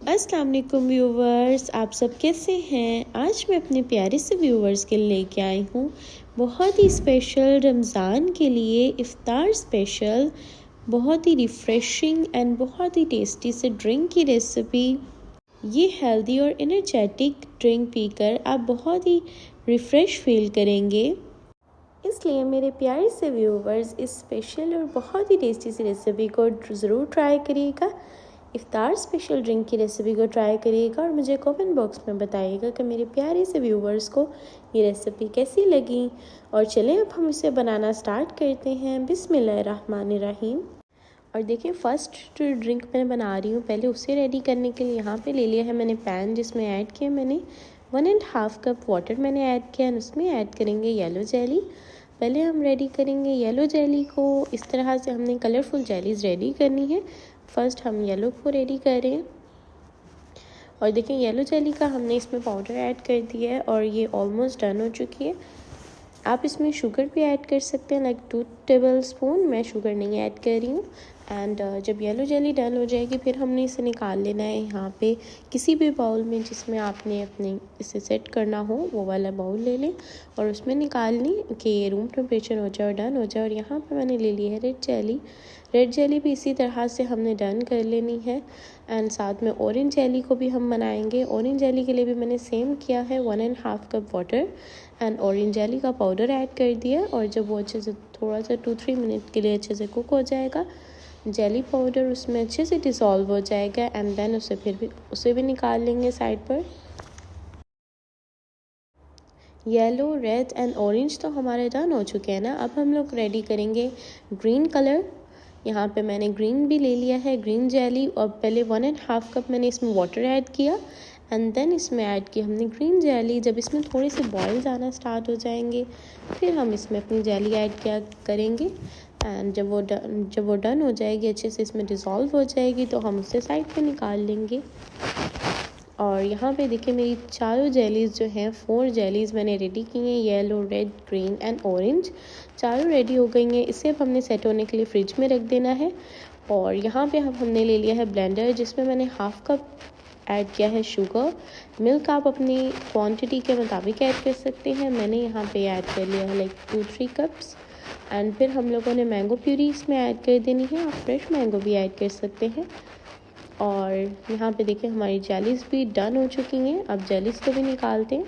अस्सलाम वालेकुम व्यूवर्स, आप सब कैसे हैं। आज मैं अपने प्यारे से व्यूवर्स के लिए लेके आई हूँ बहुत ही स्पेशल रमज़ान के लिए इफ़्तार स्पेशल, बहुत ही रिफ़्रेशिंग एंड बहुत ही टेस्टी से ड्रिंक की रेसिपी। ये हेल्दी और एनर्जेटिक ड्रिंक पीकर आप बहुत ही रिफ़्रेश फील करेंगे। इसलिए मेरे प्यारे से व्यूवर्स इस स्पेशल और बहुत ही टेस्टी सी रेसिपी को ज़रूर ट्राई करिएगा। इफ़्तार स्पेशल ड्रिंक की रेसिपी को ट्राई करिएगा और मुझे कमेंट बॉक्स में बताइएगा कि मेरे प्यारे से व्यूवर्स को ये रेसिपी कैसी लगी। और चलें अब हम इसे बनाना स्टार्ट करते हैं। बिस्मिल्लाहिर्रहमानिर्रहीम। और देखिए फ़र्स्ट जो ड्रिंक मैं बना रही हूँ, पहले उसे रेडी करने के लिए यहाँ पे ले लिया है मैंने पैन, जिसमें ऐड किया मैंने 1.5 कप वाटर मैंने ऐड किया और उसमें ऐड करेंगे येलो जेली। पहले हम रेडी करेंगे येलो जेली को। इस तरह से हमने कलरफुल जेलीज़ रेडी करनी है। फ़र्स्ट हम येलो को रेडी करें और देखें येलो जेली का हमने इसमें पाउडर ऐड कर दिया है और ये ऑलमोस्ट डन हो चुकी है। आप इसमें शुगर भी ऐड कर सकते हैं, लाइक 2 टेबल स्पून। मैं शुगर नहीं ऐड कर रही हूँ। एंड जब येलो जेली डन हो जाएगी फिर हमने इसे निकाल लेना है यहाँ पे किसी भी बाउल में जिसमें आपने अपने इसे सेट करना हो, वो वाला बाउल ले लें और उसमें निकाल लें कि ये रूम टेम्परेचर हो जाए और डन हो जाए। और यहाँ पे मैंने ले ली है रेड जेली। रेड जेली भी इसी तरह से हमने डन कर लेनी है। एंड साथ में ऑरेंज जेली को भी हम बनाएंगे। ऑरेंज जेली के लिए भी मैंने सेम किया है, 1.5 cup water and orange jelly का पाउडर ऐड कर दिया। और जब वो अच्छे से थोड़ा सा 2-3 मिनट के लिए अच्छे से कुक हो जाएगा, जेली पाउडर उसमें अच्छे से डिसॉल्व हो जाएगा एंड देन उसे भी निकाल लेंगे साइड पर। येलो, रेड एंड ऑरेंज तो हमारे डन हो चुके हैं ना। अब हम लोग रेडी करेंगे ग्रीन कलर। यहाँ पे मैंने ग्रीन भी ले लिया है, ग्रीन जेली। और पहले 1.5 कप मैंने इसमें वाटर ऐड किया एंड देन इसमें ऐड की हमने ग्रीन जेली। जब इसमें थोड़े से बॉयल्स आना स्टार्ट हो जाएंगे फिर हम इसमें अपनी जेली ऐड किया करेंगे। एंड जब वो डन हो जाएगी, अच्छे से इसमें डिज़ोल्व हो जाएगी, तो हम उसे साइड पे निकाल लेंगे। और यहाँ पे देखिए मेरी चारों जेलीज़ जो हैं, 4 जेलीज़ मैंने रेडी की हैं, yellow, red, green and orange. चारों रेडी हो गई हैं। इसे अब हमने सेट होने के लिए फ्रिज में रख देना है। और यहाँ पे अब हमने ले लिया है ब्लेंडर, जिसमें मैंने 1/2 कप ऐड किया है शुगर। मिल्क आप अपनी क्वांटिटी के मुताबिक ऐड कर सकते हैं। मैंने यहाँ पे ऐड कर लिया है लाइक 2-3 कप्स। एंड फिर हम लोगों ने मैंगो प्यूरी इसमें ऐड कर देनी है। आप फ्रेश मैंगो भी ऐड कर सकते हैं। और यहाँ पे देखिए हमारी जेलीज़ भी डन हो चुकी हैं। अब जेलीज़ को भी निकालते हैं।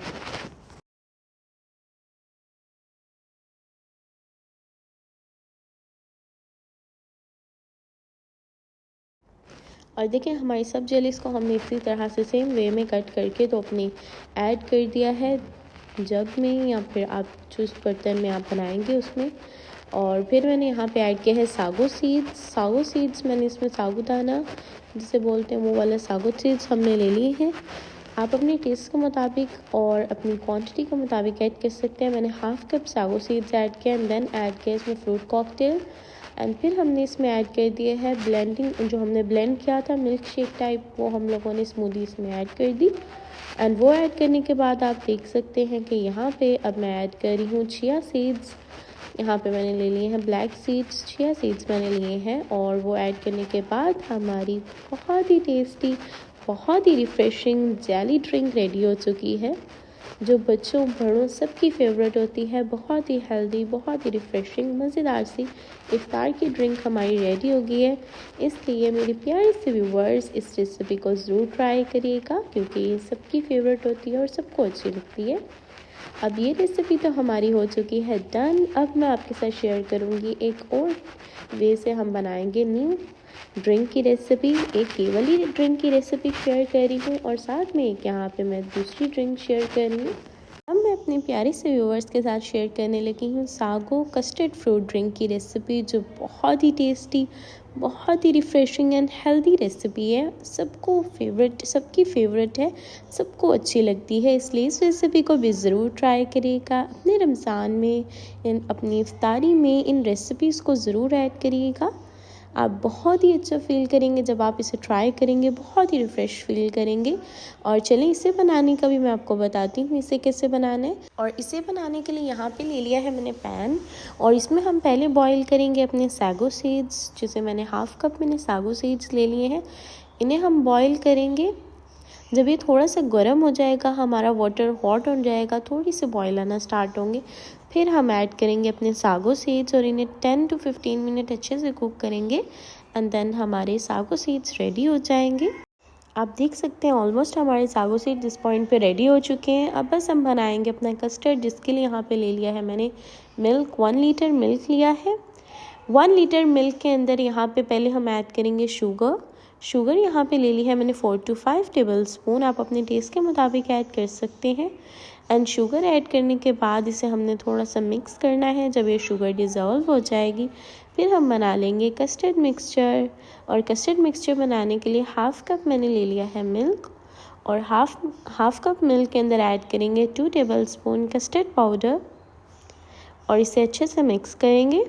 और देखिए हमारी सब जेलीज़ को हमने इसी तरह से सेम वे में कट करके तो अपनी ऐड कर दिया है जग में, या फिर आप जिस बर्तन में आप बनाएंगे उसमें। और फिर मैंने यहाँ पे ऐड किया है सागो सीड्स। सागो सीड्स मैंने इसमें साबूदाना जिसे बोलते हैं वो वाला सागो सीड्स हमने ले लिए हैं। आप अपने टेस्ट के मुताबिक और अपनी क्वांटिटी के मुताबिक ऐड कर सकते हैं। मैंने 1/2 कप सागो सीड्स ऐड किया एंड देन ऐड किया इसमें फ्रूट कॉकटेल। एंड फिर हमने इसमें ऐड कर दिया है ब्लेंडिंग, जो हमने ब्लेंड किया था मिल्क शेक टाइप, वो हम लोगों ने स्मूदी इसमें ऐड कर दी। एंड वो ऐड करने के बाद आप देख सकते हैं कि यहाँ पे अब मैं ऐड कर रही हूँ चिया सीड्स। यहाँ पे मैंने ले लिए हैं ब्लैक सीड्स, चिया सीड्स मैंने लिए हैं। और वो ऐड करने के बाद हमारी बहुत ही टेस्टी, बहुत ही रिफ़्रेशिंग जेली ड्रिंक रेडी हो चुकी है, जो बच्चों बड़ों सबकी फेवरेट होती है। बहुत ही हेल्दी, बहुत ही रिफ़्रेशिंग, मज़ेदार सी इफ़्तार की ड्रिंक हमारी रेडी हो गई है। इसलिए मेरे प्यारे से व्यूवर्स इस रेसिपी को ज़रूर ट्राई करिएगा, क्योंकि ये सबकी फेवरेट होती है और सबको अच्छी लगती है। अब ये रेसिपी तो हमारी हो चुकी है डन। अब मैं आपके साथ शेयर करूँगी एक और वे से हम बनाएंगे न्यू ड्रिंक की रेसिपी। एक ये वाली ड्रिंक की रेसिपी शेयर कर रही हूँ और साथ में एक यहाँ पे मैं दूसरी ड्रिंक शेयर कर रही हूँ। अब मैं अपने प्यारे से व्यूवर्स के साथ शेयर करने लगी हूँ सागो कस्टर्ड फ्रूट ड्रिंक की रेसिपी, जो बहुत ही टेस्टी, बहुत ही रिफ़्रेशिंग एंड हेल्दी रेसिपी है। सबको फेवरेट, सबकी फेवरेट है, सबको अच्छी लगती है। इसलिए इस रेसिपी को भी ज़रूर ट्राई करिएगा। अपने रमज़ान में, अपनी इफ्तारी में इन रेसिपीज़ को ज़रूर ऐड करिएगा। आप बहुत ही अच्छा फ़ील करेंगे जब आप इसे ट्राई करेंगे, बहुत ही रिफ़्रेश फ़ील करेंगे। और चलें इसे बनाने का भी मैं आपको बताती हूँ इसे कैसे बनाना है। और इसे बनाने के लिए यहाँ पे ले लिया है मैंने पैन, और इसमें हम पहले बॉईल करेंगे अपने सागो सीड्स, जिसे मैंने 1/2 कप मैंने सागो सीड्स ले लिए हैं। इन्हें हम बॉईल करेंगे जब ये थोड़ा सा गर्म हो जाएगा, हमारा वाटर हॉट हो जाएगा, थोड़ी सी बॉयल आना स्टार्ट होंगे, फिर हम ऐड करेंगे अपने सागो सीड्स और इन्हें 10 to 15 मिनट अच्छे से कुक करेंगे एंड देन हमारे सागो सीड्स रेडी हो जाएंगे। आप देख सकते हैं ऑलमोस्ट हमारे सागो सीड्स इस पॉइंट पे रेडी हो चुके हैं। अब बस हम बनाएंगे अपना कस्टर्ड, जिसके लिए यहाँ पे ले लिया है मैंने मिल्क, 1 लीटर मिल्क लिया है। 1 लीटर मिल्क के अंदर यहाँ पे पहले हम ऐड करेंगे शुगर यहाँ पे ले ली है मैंने 4 to 5 टेबल स्पून, आप अपने टेस्ट के मुताबिक ऐड कर सकते हैं। एंड शुगर ऐड करने के बाद इसे हमने थोड़ा सा मिक्स करना है। जब ये शुगर डिज़ोल्व हो जाएगी फिर हम बना लेंगे कस्टर्ड मिक्सचर। और कस्टर्ड मिक्सचर बनाने के लिए हाफ़ कप मैंने ले लिया है मिल्क और हाफ कप मिल्क के अंदर ऐड करेंगे 2 टेबल स्पून कस्टर्ड पाउडर और इसे अच्छे से मिक्स करेंगे।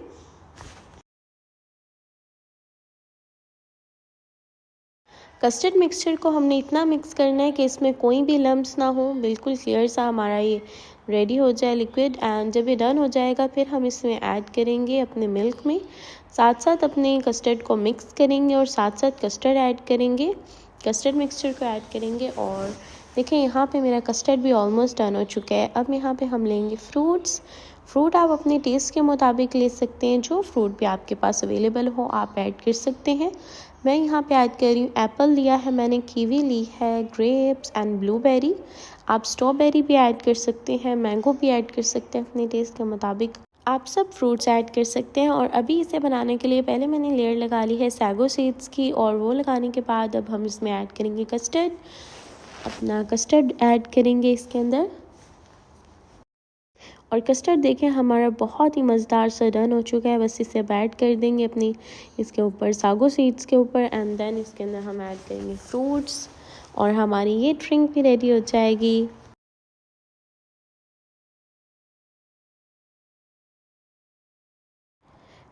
कस्टर्ड मिक्सचर को हमने इतना मिक्स करना है कि इसमें कोई भी लम्प्स ना हो, बिल्कुल क्लियर सा हमारा ये रेडी हो जाए लिक्विड। एंड जब ये डन हो जाएगा फिर हम इसमें ऐड करेंगे अपने मिल्क में, साथ साथ अपने कस्टर्ड को मिक्स करेंगे और साथ साथ कस्टर्ड ऐड करेंगे, कस्टर्ड मिक्सचर को ऐड करेंगे। और देखिए यहाँ पे मेरा कस्टर्ड भी ऑलमोस्ट डन हो चुका है। अब यहाँ पे हम लेंगे फ्रूट आप अपने टेस्ट के मुताबिक ले सकते हैं, जो फ्रूट भी आपके पास अवेलेबल हो आप ऐड कर सकते हैं। मैं यहाँ पे ऐड कर रही हूँ एप्पल लिया है मैंने, कीवी ली है, ग्रेप्स एंड ब्लूबेरी। आप स्ट्रॉबेरी भी ऐड कर सकते हैं, मैंगो भी ऐड कर सकते हैं, अपने टेस्ट के मुताबिक आप सब फ्रूट्स ऐड कर सकते हैं। और अभी इसे बनाने के लिए पहले मैंने लेयर लगा ली है सागो सीड्स की, और वो लगाने के बाद अब हम इसमें ऐड करेंगे कस्टर्ड, अपना कस्टर्ड ऐड करेंगे इसके अंदर। और कस्टर्ड देखें हमारा बहुत ही मज़ेदार सा डन हो चुका है। बस इसे अब ऐड कर देंगे अपनी इसके ऊपर सागो सीड्स के ऊपर एंड देन इसके अंदर हम ऐड करेंगे फ्रूट्स और हमारी ये ड्रिंक भी रेडी हो जाएगी।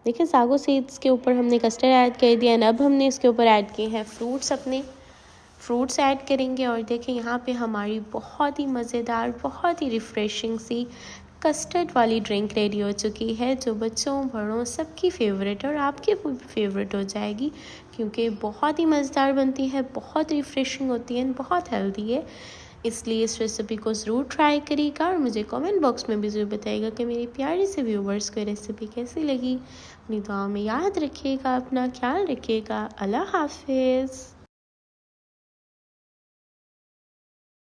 देखिए सागो सीड्स के ऊपर हमने कस्टर्ड ऐड कर दिया एंड अब हमने इसके ऊपर ऐड किए हैं फ्रूट्स, अपने फ्रूट्स ऐड करेंगे। और देखिए यहाँ पे हमारी बहुत ही मज़ेदार, बहुत ही रिफ़्रेशिंग सी कस्टर्ड वाली ड्रिंक रेडी हो चुकी है, जो बच्चों बड़ों सबकी फ़ेवरेट और आपकी भी फेवरेट हो जाएगी, क्योंकि बहुत ही मज़ेदार बनती है, बहुत रिफ़्रेशिंग होती है, बहुत हेल्दी है। इसलिए इस रेसिपी को ज़रूर ट्राई करिएगा और मुझे कमेंट बॉक्स में भी ज़रूर बताइएगा कि मेरी प्यारी से व्यूवर्स को रेसिपी कैसी लगी। अपनी दुआ में याद रखिएगा, अपना ख्याल रखिएगा। अल्लाह हाफिज़।